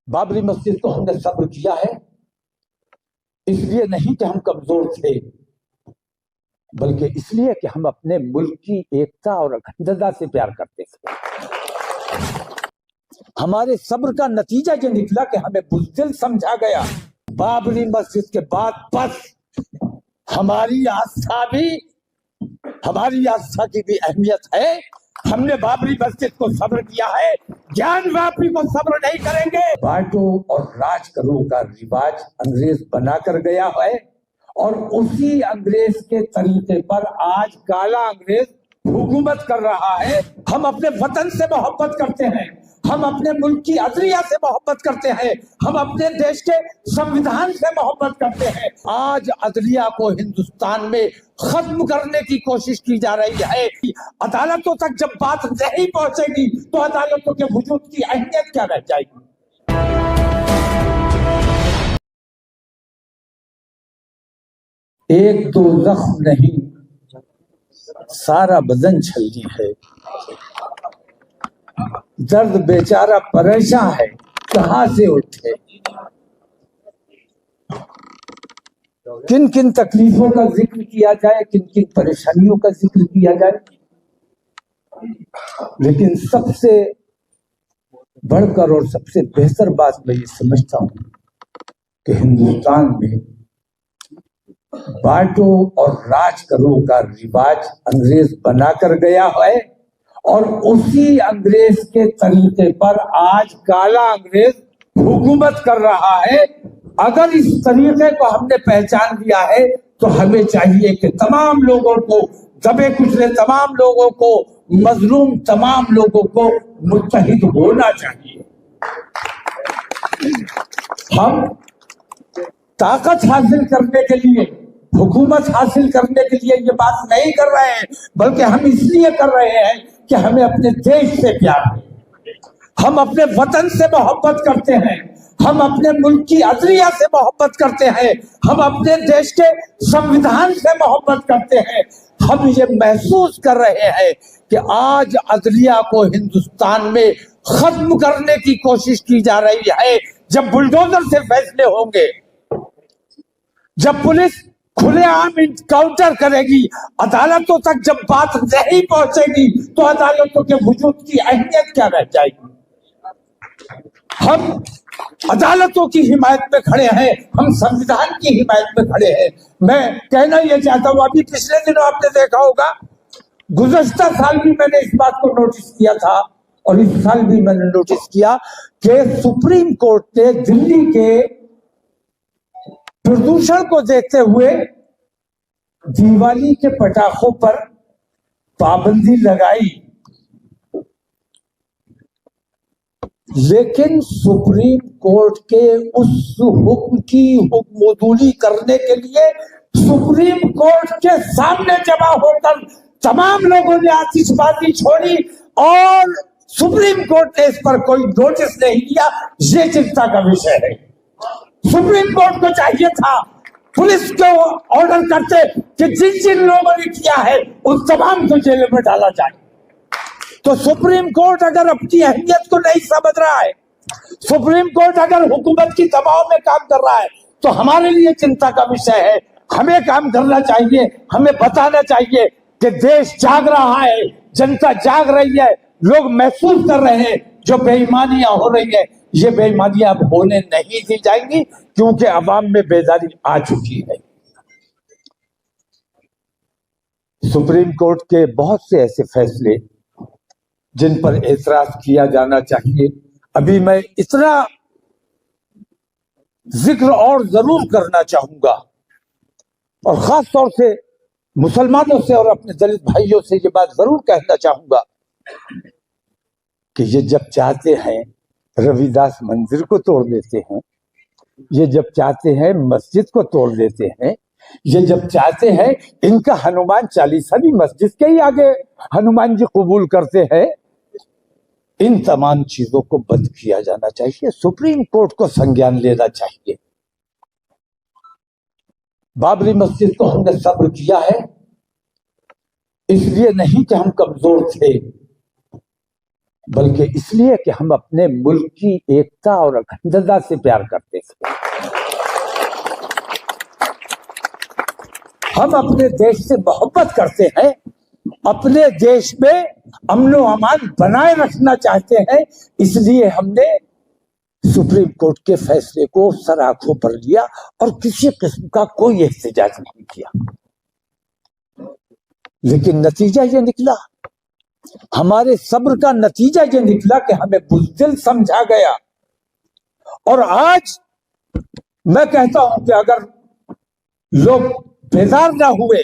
بابری مسجد کو ہم نے صبر کیا ہے اس لیے نہیں کہ ہم کمزور تھے، بلکہ اس لیے کہ ہم اپنے ملک کی ایکتا اور اکھنڈتا سے پیار کرتے تھے۔ ہمارے صبر کا نتیجہ یہ نکلا کہ ہمیں بزدل سمجھا گیا۔ بابری مسجد کے بعد بس ہماری آستھا کی بھی اہمیت ہے۔ ہم نے بابری مسجد کو صبر کیا ہے، گیان واپی کو صبر نہیں کریں گے۔ بانٹو اور راج کرو کا رواج انگریز بنا کر گیا ہے، اور اسی انگریز کے طریقے پر آج کالا انگریز حکومت کر رہا ہے۔ ہم اپنے وطن سے محبت کرتے ہیں، ہم اپنے ملک کی عدلیہ سے محبت کرتے ہیں، ہم اپنے دیش کے سمویدھان سے محبت کرتے ہیں۔ آج عدلیہ کو ہندوستان میں ختم کرنے کی کوشش کی جا رہی ہے۔ عدالتوں تک جب بات نہیں پہنچے گی تو عدالتوں کے وجود کی اہمیت کیا رہ جائے گی؟ ایک تو زخم نہیں، سارا بدن چھلنی ہے، درد بیچارہ پریشان ہے، کہاں سے اٹھے؟ کن کن تکلیفوں کا ذکر کیا جائے، کن کن پریشانیوں کا ذکر کیا جائے، لیکن سب سے بڑھ کر اور سب سے بہتر بات میں یہ سمجھتا ہوں کہ ہندوستان میں بانٹو اور راج کرو کا رواج انگریز بنا کر گیا ہے، اور اسی انگریز کے طریقے پر آج کالا انگریز حکومت کر رہا ہے۔ اگر اس طریقے کو ہم نے پہچان لیا ہے تو ہمیں چاہیے کہ تمام لوگوں کو، دبے کچلے تمام لوگوں کو، مظلوم تمام لوگوں کو متحد ہونا چاہیے۔ ہم طاقت حاصل کرنے کے لیے، حکومت حاصل کرنے کے لیے یہ بات نہیں کر رہے ہیں، بلکہ ہم اس لیے کر رہے ہیں کہ ہمیں اپنے دیش سے پیار ہے، ہم اپنے وطن سے محبت کرتے ہیں، ہم اپنے ملک کی عدلیہ سے محبت کرتے ہیں، ہم اپنے دیش کے سمویدھان سے محبت کرتے ہیں۔ ہم یہ محسوس کر رہے ہیں کہ آج عدلیہ کو ہندوستان میں ختم کرنے کی کوشش کی جا رہی ہے۔ جب بلڈوزر سے فیصلے ہوں گے، جب پولیس کھلے عام انکاؤنٹر کرے گی، عدالتوں تک جب بات نہیں پہنچے گی تو عدالتوں کے وجود کی اہمیت کیا رہ جائے گی؟ ہم عدالتوں کی حمایت میں کھڑے ہیں، ہم سمویدھان کی حمایت میں کھڑے ہیں۔ میں کہنا یہ چاہتا ہوں، ابھی پچھلے دنوں آپ نے دیکھا ہوگا، گزشتہ سال بھی میں نے اس بات کو نوٹس کیا تھا، اور اس سال بھی میں نے نوٹس کیا کہ سپریم کورٹ نے دلی کے پردوشن کو دیکھتے ہوئے دیوالی کے پٹاخوں پر پابندی لگائی، لیکن سپریم کورٹ کے اس حکم کی حکم عدولی کرنے کے لیے سپریم کورٹ کے سامنے جمع ہو کر تمام لوگوں نے آتش بازی چھوڑی، اور سپریم کورٹ نے اس پر کوئی نوٹس نہیں لیا۔ یہ چنتا کا وشے ہے۔ سپریم کورٹ کو چاہیے تھا پولیس کو آرڈر کرتے کہ جن جن لوگوں نے کیا ہے ان تمام کو جیل میں ڈالا جائے۔ تو سپریم کورٹ اگر اپنی اہمیت کو نہیں سمجھ رہا ہے، سپریم کورٹ اگر حکومت کی دباؤ میں کام کر رہا ہے، تو ہمارے لیے چنتا کا وشے ہے۔ ہمیں کام کرنا چاہیے، ہمیں بتانا چاہیے کہ دیش جاگ رہا ہے، جنتا جاگ رہی ہے، لوگ محسوس کر رہے ہیں جو بے ایمانیاں ہو رہی ہیں، یہ بے ایمانیاں اب ہونے نہیں دی جائیں گی، کیونکہ عوام میں بیداری آ چکی ہے۔ سپریم کورٹ کے بہت سے ایسے فیصلے جن پر اعتراض کیا جانا چاہیے، ابھی میں اتنا ذکر اور ضرور کرنا چاہوں گا، اور خاص طور سے مسلمانوں سے اور اپنے دلت بھائیوں سے یہ بات ضرور کہنا چاہوں گا کہ یہ جب چاہتے ہیں روی داس مندر کو توڑ دیتے ہیں، یہ جب چاہتے ہیں مسجد کو توڑ دیتے ہیں، یہ جب چاہتے ہیں ان کا ہنومان چالیسا بھی مسجد کے ہی آگے ہنومان جی قبول کرتے ہیں، ان تمام چیزوں کو بند کیا جانا چاہیے۔ سپریم کورٹ کو سنجیان لینا چاہیے۔ بابری مسجد کو ہم نے صبر کیا ہے اس لیے نہیں کہ ہم کمزور تھے، بلکہ اس لیے کہ ہم اپنے ملک کی ایکتا اور اکھنڈتا سے پیار کرتے تھے. ہم اپنے دیش سے محبت کرتے ہیں, اپنے دیش میں امن و امان بنائے رکھنا چاہتے ہیں. اس لیے ہم نے سپریم کورٹ کے فیصلے کو سر آنکھوں پر لیا اور کسی قسم کا کوئی احتجاج نہیں کیا. لیکن نتیجہ یہ نکلا, ہمارے صبر کا نتیجہ یہ نکلا کہ ہمیں بزدل سمجھا گیا. اور آج میں کہتا ہوں کہ اگر لوگ بیدار نہ ہوئے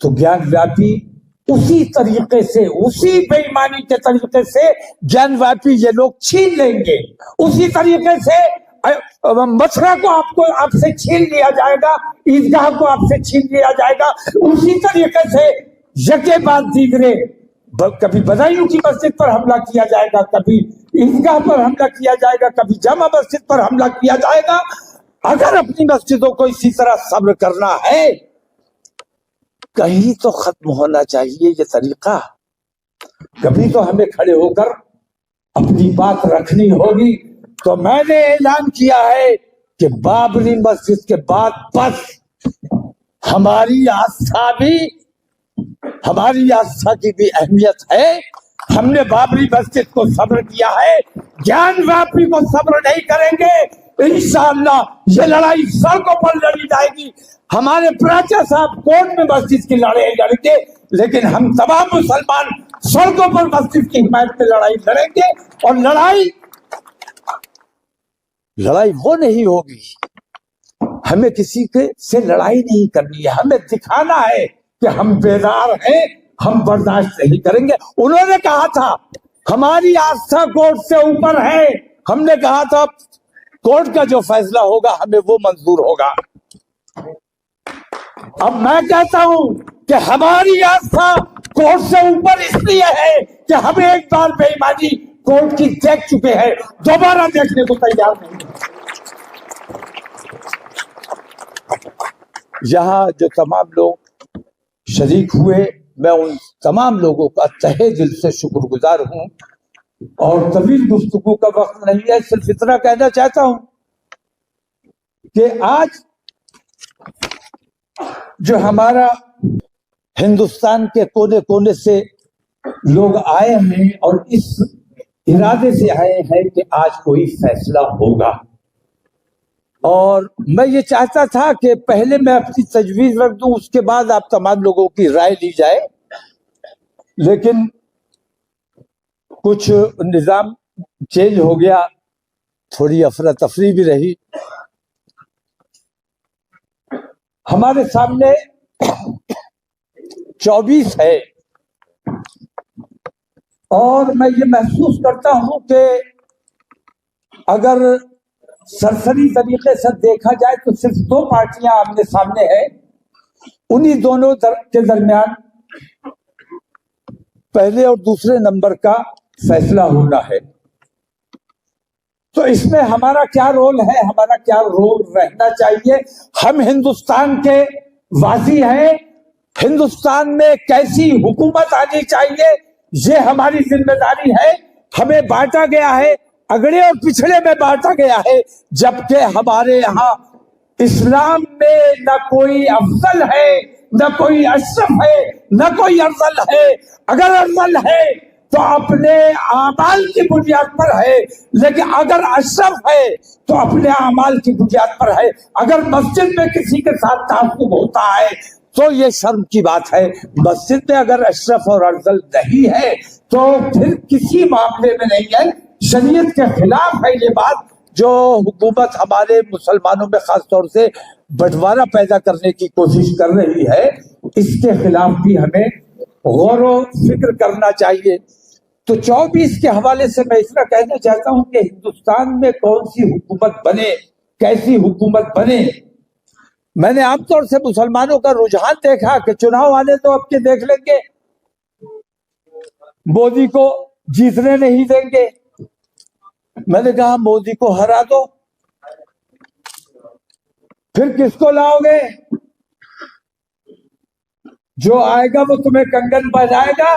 تو گیان واپی اسی طریقے سے, اسی بے ایمانی کے طریقے سے گیان واپی یہ لوگ چھین لیں گے. اسی طریقے سے مسئلہ کو آپ سے چھین لیا جائے گا, عیدگاہ کو آپ سے چھین لیا جائے گا. اسی طریقے سے یکے بعد دیگرے, کبھی بدایوں کی مسجد پر حملہ کیا جائے گا, کبھی عیدگاہ پر حملہ کیا جائے گا, کبھی جامع مسجد پر حملہ کیا جائے گا. اگر اپنی مسجدوں کو اسی طرح صبر کرنا ہے, کہیں تو ختم ہونا چاہیے یہ طریقہ. کبھی تو ہمیں کھڑے ہو کر اپنی بات رکھنی ہوگی. تو میں نے اعلان کیا ہے کہ بابری مسجد کے بعد بس ہماری آستھا کی بھی اہمیت ہے. ہم نے بابری مسجد کو صبر کیا ہے, گیان واپی کو صبر نہیں کریں گے. انشاءاللہ یہ لڑائی سڑکوں پر لڑی جائے گی. ہمارے پراچا صاحب کورٹ میں مسجد کی لڑائی لڑیں گے, لیکن ہم تمام مسلمان سڑکوں پر مسجد کی حمایت میں لڑائی لڑیں گے. اور لڑائی وہ نہیں ہوگی, ہمیں کسی سے لڑائی نہیں کرنی ہے. ہمیں دکھانا ہے کہ ہم بیدار ہیں, ہم برداشت نہیں کریں گے. انہوں نے کہا تھا ہماری آستھا کورٹ سے اوپر ہے. ہم نے کہا تھا کورٹ کا جو فیصلہ ہوگا ہمیں وہ منظور ہوگا. اب میں کہتا ہوں کہ ہماری آستھا کورٹ سے اوپر اس لیے ہے کہ ہم ایک بار بے ایمانی کورٹ کی دیکھ چکے ہیں, دوبارہ دیکھنے کو تیار نہیں. یہاں جو تمام لوگ شریک ہوئے, میں ان تمام لوگوں کا تہہ دل سے شکر گزار ہوں. اور طویل گفتگو کا وقت نہیں ہے, صرف اتنا کہنا چاہتا ہوں کہ آج جو ہمارا ہندوستان کے کونے کونے سے لوگ آئے ہیں اور اس ارادے سے آئے ہیں کہ آج کوئی فیصلہ ہوگا. اور میں یہ چاہتا تھا کہ پہلے میں اپنی تجویز رکھ دوں, اس کے بعد آپ تمام لوگوں کی رائے لی جائے. لیکن کچھ نظام چینج ہو گیا, تھوڑی افراتفری بھی رہی. ہمارے سامنے 24 ہے, اور میں یہ محسوس کرتا ہوں کہ اگر سرسری طریقے سے دیکھا جائے تو صرف 2 پارٹیاں آمنے سامنے ہیں. انہی دونوں کے درمیان پہلے اور دوسرے نمبر کا فیصلہ ہونا ہے. تو اس میں ہمارا کیا رول ہے, ہمارا کیا رول رہنا چاہیے؟ ہم ہندوستان کے واسی ہیں, ہندوستان میں کیسی حکومت آنی چاہیے یہ ہماری ذمہ داری ہے. ہمیں بانٹا گیا ہے, اگڑے اور پچھڑے میں بانٹا گیا ہے, جبکہ ہمارے یہاں اسلام میں نہ کوئی افضل ہے, نہ کوئی اشرف ہے, نہ کوئی افضل ہے. اگر افضل ہے تو اپنے اعمال کی بنیاد پر ہے, لیکن اگر اشرف ہے تو اپنے اعمال کی بنیاد پر ہے. اگر مسجد میں کسی کے ساتھ تعصب ہوتا ہے تو یہ شرم کی بات ہے. مسجد میں اگر اشرف اور افضل نہیں ہے تو پھر کسی معاملے میں نہیں ہے. شریعت کے خلاف ہے یہ بات جو حکومت ہمارے مسلمانوں میں خاص طور سے بٹوارا پیدا کرنے کی کوشش کر رہی ہے. اس کے خلاف بھی ہمیں غور و فکر کرنا چاہیے. تو 24 کے حوالے سے میں اس طرح کہنا چاہتا ہوں کہ ہندوستان میں کون سی حکومت بنے, کیسی حکومت بنے. میں نے عام طور سے مسلمانوں کا رجحان دیکھا کہ چناؤ آنے تو اب کے دیکھ لیں گے, مودی کو جیتنے نہیں دیں گے. میں نے کہا مودی کو ہرا دو, پھر کس کو لاؤ گے؟ جو آئے گا وہ تمہیں کنگن بجائے گا,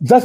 10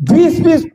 20-20,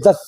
10